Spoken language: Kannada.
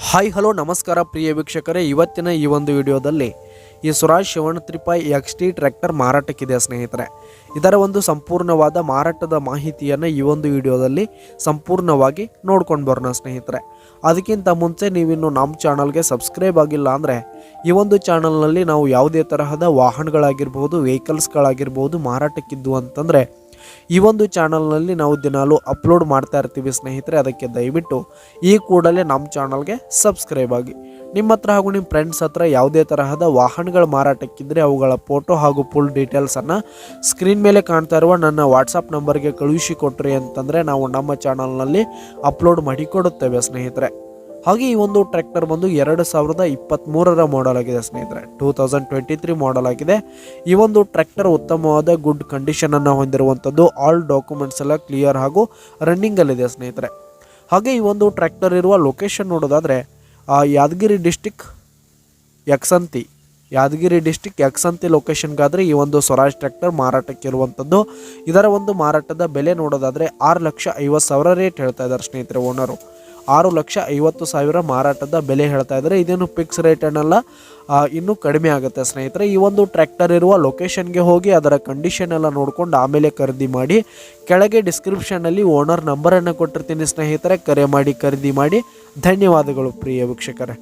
ಹಾಯ್ ಹಲೋ ನಮಸ್ಕಾರ ಪ್ರಿಯ ವೀಕ್ಷಕರೇ, ಇವತ್ತಿನ ಈ ಒಂದು ವಿಡಿಯೋದಲ್ಲಿ ಈ ಸ್ವರಾಜ್ 735 XT ಟ್ರ್ಯಾಕ್ಟರ್ ಮಾರಾಟಕ್ಕಿದೆ ಸ್ನೇಹಿತರೆ. ಇದರ ಒಂದು ಸಂಪೂರ್ಣವಾದ ಮಾರಾಟದ ಮಾಹಿತಿಯನ್ನು ಈ ಒಂದು ವಿಡಿಯೋದಲ್ಲಿ ಸಂಪೂರ್ಣವಾಗಿ ನೋಡ್ಕೊಂಡು ಬರೋಣ ಸ್ನೇಹಿತರೆ. ಅದಕ್ಕಿಂತ ಮುಂಚೆ ನೀವಿನ್ನು ನಮ್ಮ ಚಾನಲ್ಗೆ ಸಬ್ಸ್ಕ್ರೈಬ್ ಆಗಿಲ್ಲ ಅಂದರೆ ಈ ಒಂದು ಚಾನಲ್ನಲ್ಲಿ ನಾವು ಯಾವುದೇ ತರಹದ ವಾಹನಗಳಾಗಿರ್ಬೋದು, ವೆಹಿಕಲ್ಸ್ಗಳಾಗಿರ್ಬೋದು ಮಾರಾಟಕ್ಕಿದ್ದು ಅಂತಂದರೆ ಈ ಒಂದು ಚಾನಲ್ನಲ್ಲಿ ನಾವು ದಿನಾಲೂ ಅಪ್ಲೋಡ್ ಮಾಡ್ತಾ ಇರ್ತೀವಿ ಸ್ನೇಹಿತರೆ. ಅದಕ್ಕೆ ದಯವಿಟ್ಟು ಈ ಕೂಡಲೇ ನಮ್ಮ ಚಾನಲ್ಗೆ ಸಬ್ಸ್ಕ್ರೈಬ್ ಆಗಿ. ನಿಮ್ಮ ಹತ್ರ ಹಾಗೂ ನಿಮ್ಮ ಫ್ರೆಂಡ್ಸ್ ಹತ್ರ ಯಾವುದೇ ತರಹದ ವಾಹನಗಳ ಮಾರಾಟಕ್ಕಿದ್ದರೆ ಅವುಗಳ ಫೋಟೋ ಹಾಗೂ ಫುಲ್ ಡೀಟೇಲ್ಸನ್ನು ಸ್ಕ್ರೀನ್ ಮೇಲೆ ಕಾಣ್ತಾ ಇರುವ ನನ್ನ ವಾಟ್ಸಪ್ ನಂಬರ್ಗೆ ಕಳುಹಿಸಿ ಕೊಟ್ರಿ ಅಂತಂದರೆ ನಾವು ನಮ್ಮ ಚಾನಲ್ನಲ್ಲಿ ಅಪ್ಲೋಡ್ ಮಾಡಿಕೊಡುತ್ತೇವೆ ಸ್ನೇಹಿತರೆ. ಹಾಗೆ ಈ ಒಂದು ಟ್ರ್ಯಾಕ್ಟರ್ ಬಂದು 2023ರ ಮಾಡಲ್ ಆಗಿದೆ ಸ್ನೇಹಿತರೆ. 2023 ಮಾಡಲ್ ಆಗಿದೆ. ಈ ಒಂದು ಟ್ರ್ಯಾಕ್ಟರ್ ಉತ್ತಮವಾದ ಗುಡ್ ಕಂಡೀಷನನ್ನು ಹೊಂದಿರುವಂಥದ್ದು. ಆಲ್ ಡಾಕ್ಯುಮೆಂಟ್ಸ್ ಎಲ್ಲ ಕ್ಲಿಯರ್ ಹಾಗೂ ರನ್ನಿಂಗಲ್ಲಿದೆ ಸ್ನೇಹಿತರೆ. ಹಾಗೆ ಈ ಒಂದು ಟ್ರ್ಯಾಕ್ಟರ್ ಇರುವ ಲೊಕೇಶನ್ ನೋಡೋದಾದರೆ ಯಾದಗಿರಿ ಡಿಸ್ಟಿಕ್ ಯಕ್ಷಂತಿ ಲೊಕೇಶನ್ಗಾದರೆ ಈ ಒಂದು ಸ್ವರಾಜ್ ಟ್ರ್ಯಾಕ್ಟರ್ ಮಾರಾಟಕ್ಕಿರುವಂಥದ್ದು. ಇದರ ಒಂದು ಮಾರಾಟದ ಬೆಲೆ ನೋಡೋದಾದರೆ 6,50,000 ರೇಟ್ ಹೇಳ್ತಾ ಇದ್ದಾರೆ ಸ್ನೇಹಿತರೆ. ಓನರು 6,50,000 ಮಾರಾಟದ ಬೆಲೆ ಹೇಳ್ತಾ ಇದ್ದಾರೆ. ಇದೇನು ಫಿಕ್ಸ್ ರೇಟ್ ಅನ್ನಲ್ಲ, ಇನ್ನೂ ಕಡಿಮೆ ಆಗುತ್ತೆ ಸ್ನೇಹಿತರೆ. ಈ ಒಂದು ಟ್ರ್ಯಾಕ್ಟರ್ ಇರುವ ಲೊಕೇಶನ್ಗೆ ಹೋಗಿ ಅದರ ಕಂಡೀಷನ್ ಎಲ್ಲ ನೋಡ್ಕೊಂಡು ಆಮೇಲೆ ಖರೀದಿ ಮಾಡಿ. ಕೆಳಗೆ ಡಿಸ್ಕ್ರಿಪ್ಷನ್ನಲ್ಲಿ ಓನರ್ ನಂಬರನ್ನು ಕೊಟ್ಟಿರ್ತೀನಿ ಸ್ನೇಹಿತರೆ, ಕರೆ ಮಾಡಿ ಖರೀದಿ ಮಾಡಿ. ಧನ್ಯವಾದಗಳು ಪ್ರಿಯ ವೀಕ್ಷಕರೇ.